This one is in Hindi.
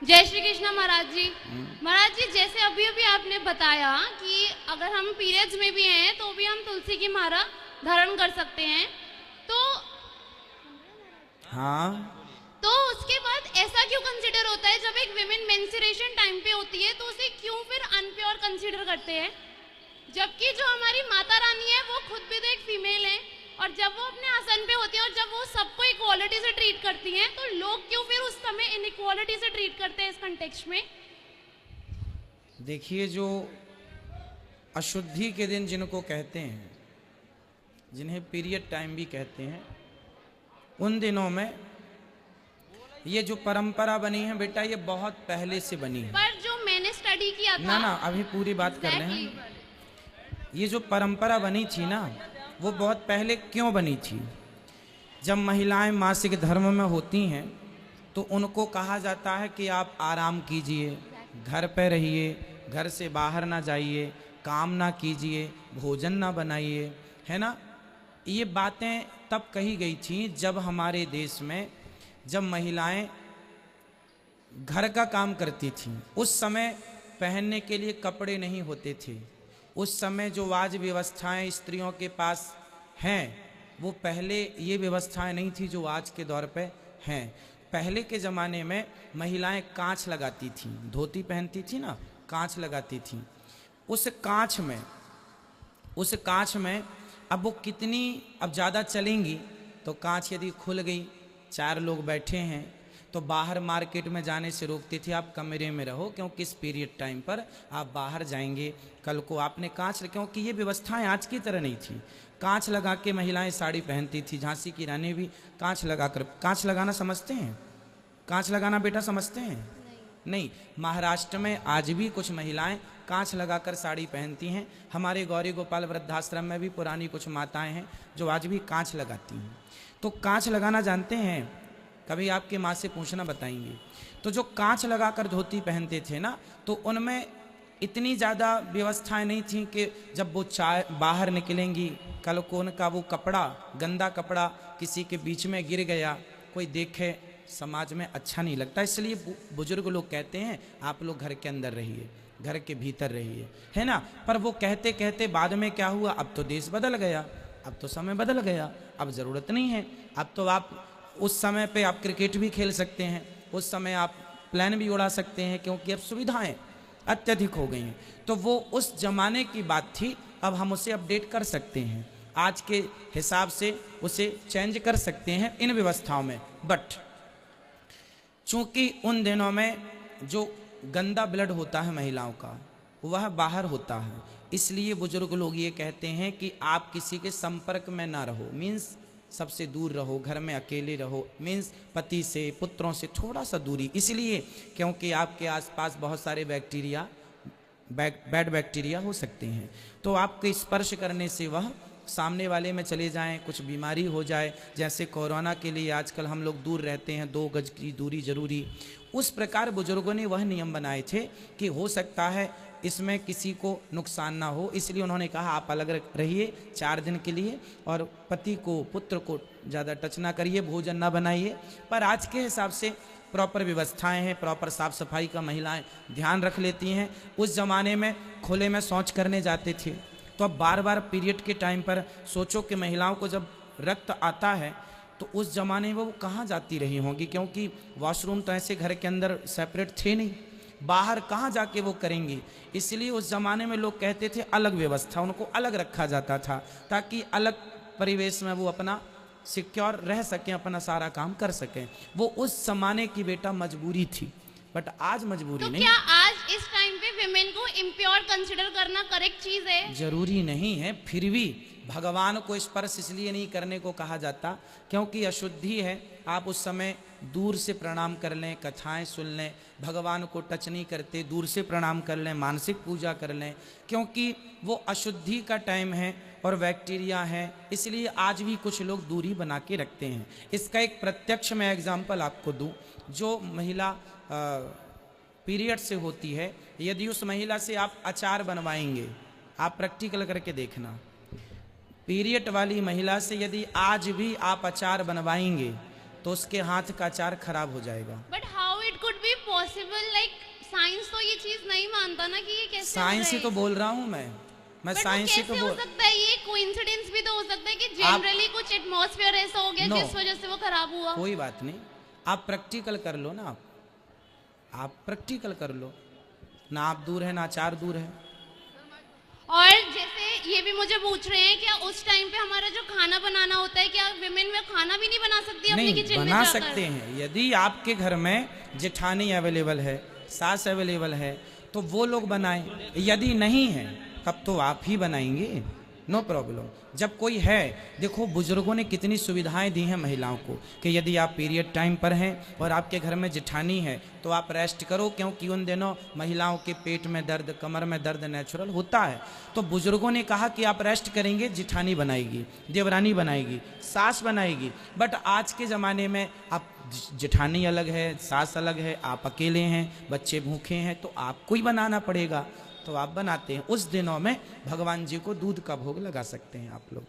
जय श्री कृष्ण महाराज जी। महाराज जी, जैसे अभी अभी आपने बताया कि अगर हम पीरियड्स में भी हैं तो भी हम तुलसी की माला धारण कर सकते हैं, तो हाँ, उसके बाद ऐसा क्यों कंसीडर होता है जब एक विमेन मेंस्ट्रुएशन टाइम पे होती है तो उसे क्यों फिर अनप्योर कंसीडर करते हैं, जबकि जो हमारी माता रानी है वो खुद भी तो एक फीमेल है, और जब वो अपने आसन पे होती है और जब वो सबको इक्वालिटी से ट्रीट करती हैं तो लोग क्यों फिर उस समय इनइक्वालिटी से ट्रीट करते हैं इस कंटेक्स्ट में? देखिए, जो अशुद्धि के दिन जिनको कहते हैं, जिन्हें पीरियड टाइम भी कहते हैं, उन दिनों में ये जो परंपरा बनी है बेटा, ये बहुत पहले से बनी है। पर जो मैंने स्टडी किया था, ना अभी पूरी बात कर रहे हैं। ये जो परंपरा बनी थी ना, वो बहुत पहले क्यों बनी थी? जब महिलाएं मासिक धर्म में होती हैं तो उनको कहा जाता है कि आप आराम कीजिए, घर पे रहिए, घर से बाहर ना जाइए, काम ना कीजिए, भोजन ना बनाइए, है ना। ये बातें तब कही गई थी जब हमारे देश में जब महिलाएं घर का काम करती थीं। उस समय पहनने के लिए कपड़े नहीं होते थे। उस समय जो आज व्यवस्थाएं स्त्रियों के पास हैं, वो पहले ये व्यवस्थाएं नहीं थी जो आज के दौर पे हैं। पहले के ज़माने में महिलाएं कांच लगाती थीं, धोती पहनती थी ना, कांच लगाती थीं। उस कांच में अब वो कितनी अब ज़्यादा चलेंगी तो कांच यदि खुल गई, 4 लोग बैठे हैं तो बाहर मार्केट में जाने से रोकती थी, आप कमरे में रहो, क्योंकि इस पीरियड टाइम पर आप बाहर जाएंगे, कल को आपने कांच, क्योंकि ये व्यवस्थाएं आज की तरह नहीं थी। कांच लगा के महिलाएं साड़ी पहनती थी। झांसी की रानी भी कांच लगाकर, कांच लगाना समझते हैं? कांच लगाना बेटा समझते हैं? नहीं। महाराष्ट्र में आज भी कुछ महिलाएं कांच लगाकर साड़ी पहनती हैं। हमारे गौरी गोपाल वृद्धाश्रम में भी पुरानी कुछ माताएं हैं जो आज भी कांच लगाती हैं। तो कांच लगाना जानते हैं? कभी आपके माँ से पूछना, बताएंगे। तो जो कांच लगाकर धोती पहनते थे ना, तो उनमें इतनी ज़्यादा व्यवस्थाएं नहीं थी कि जब वो चाय बाहर निकलेंगी, कल को उनका वो कपड़ा, गंदा कपड़ा किसी के बीच में गिर गया, कोई देखे, समाज में अच्छा नहीं लगता। इसलिए बुजुर्ग लोग कहते हैं आप लोग घर के अंदर रहिए, घर के भीतर रहिए, है ना। पर वो कहते कहते बाद में क्या हुआ, अब तो देश बदल गया, अब तो समय बदल गया, अब ज़रूरत नहीं है। अब तो आप उस समय पे आप क्रिकेट भी खेल सकते हैं, उस समय आप प्लेन भी उड़ा सकते हैं, क्योंकि अब सुविधाएं अत्यधिक हो गई हैं। तो वो उस जमाने की बात थी, अब हम उसे अपडेट कर सकते हैं, आज के हिसाब से उसे चेंज कर सकते हैं इन व्यवस्थाओं में। बट चूंकि उन दिनों में जो गंदा ब्लड होता है महिलाओं का, वह बाहर होता है, इसलिए बुजुर्ग लोग ये कहते हैं कि आप किसी के संपर्क में ना रहो, मीन्स सबसे दूर रहो, घर में अकेले रहो, मीन्स पति से, पुत्रों से थोड़ा सा दूरी। इसलिए क्योंकि आपके आसपास बहुत सारे बैक्टीरिया, बैड बैक्टीरिया हो सकते हैं, तो आपके स्पर्श करने से वह सामने वाले में चले जाएं, कुछ बीमारी हो जाए। जैसे कोरोना के लिए आजकल हम लोग दूर रहते हैं, 2 गज की दूरी जरूरी, उस प्रकार बुजुर्गों ने वह नियम बनाए थे कि हो सकता है इसमें किसी को नुकसान ना हो, इसलिए उन्होंने कहा आप अलग रहिए 4 दिन के लिए, और पति को, पुत्र को ज़्यादा टच ना करिए, भोजन ना बनाइए। पर आज के हिसाब से प्रॉपर व्यवस्थाएं हैं, प्रॉपर साफ सफाई का महिलाएं ध्यान रख लेती हैं। उस ज़माने में खुले में शौच करने जाते थे, तो अब बार बार पीरियड के टाइम पर सोचो कि महिलाओं को जब रक्त आता है तो उस ज़माने में वो कहाँ जाती रही होंगी, क्योंकि वॉशरूम तो ऐसे घर के अंदर सेपरेट थे नहीं, बाहर कहाँ जाके वो करेंगी। इसलिए उस ज़माने में लोग कहते थे अलग व्यवस्था, उनको अलग रखा जाता था ताकि अलग परिवेश में वो अपना सिक्योर रह सकें, अपना सारा काम कर सकें। वो उस ज़माने की बेटा मजबूरी थी, बट आज मजबूरी तो नहीं। क्या आज इस टाइम पे विमेन को इम्प्योर कंसिडर करना करेक्ट चीज है? जरूरी नहीं है, फिर भी भगवान को स्पर्श इसलिए नहीं करने को कहा जाता क्योंकि अशुद्धि है। आप उस समय दूर से प्रणाम कर लें, कथाएं सुन लें, भगवान को टच नहीं करते, दूर से प्रणाम कर लें, मानसिक पूजा कर लें, क्योंकि वो अशुद्धि का टाइम है और बैक्टीरिया है, इसलिए आज भी कुछ लोग दूरी बना के रखते हैं। इसका एक प्रत्यक्ष मैं एग्जाम्पल आपको दूं। जो महिला पीरियड से होती है, यदि उस महिला से आप अचार बनवाएंगे, आप प्रैक्टिकल करके देखना, पीरियड वाली महिला से यदि आज भी आप अचार बनवाएंगे तो उसके हाथ का अचार खराब हो जाएगा। But how it could be possible, like science तो ये चीज नहीं मानता ना कि ये कैसे हो साइंस रहा ही है। तो बोल रहा हूँ मैं But साइंस ही वो तो कैसे हो बोल सकता है? ये कोइंसिडेंस भी तो हो सकता है कि जनरली कुछ एटमॉस्फेयर ऐसा हो गया No. जिस वजह से वो खराब हुआ। कोई बात नहीं, आप प्रैक्टिकल कर लो ना, आप प्रैक्टिकल कर लो ना, आप दूर है ना आचार दूर है। और जैसे ये भी मुझे पूछ रहे हैं क्या उस टाइम पे हमारा जो खाना बनाना होता है, क्या विमेन में खाना भी नहीं बना सकती अपने नहीं, किचन में बना जाकर? सकते हैं। यदि आपके घर में जेठानी अवेलेबल है, सास अवेलेबल है, तो वो लोग बनाएं। यदि नहीं है तब तो आप ही बनाएंगे, नो प्रॉब्लम। जब कोई है, देखो बुजुर्गों ने कितनी सुविधाएं दी हैं महिलाओं को कि यदि आप पीरियड टाइम पर हैं और आपके घर में जेठानी है तो आप रेस्ट करो, क्योंकि उन दिनों महिलाओं के पेट में दर्द, कमर में दर्द नेचुरल होता है। तो बुजुर्गों ने कहा कि आप रेस्ट करेंगे, जेठानी बनाएगी, देवरानी बनाएगी, सास बनाएगी। बट आज के ज़माने में आप जेठानी अलग है, सास अलग है, आप अकेले हैं, बच्चे भूखे हैं, तो आपको ही बनाना पड़ेगा। तो आप बनाते हैं। उस दिनों में भगवान जी को दूध का भोग लगा सकते हैं आप लोग।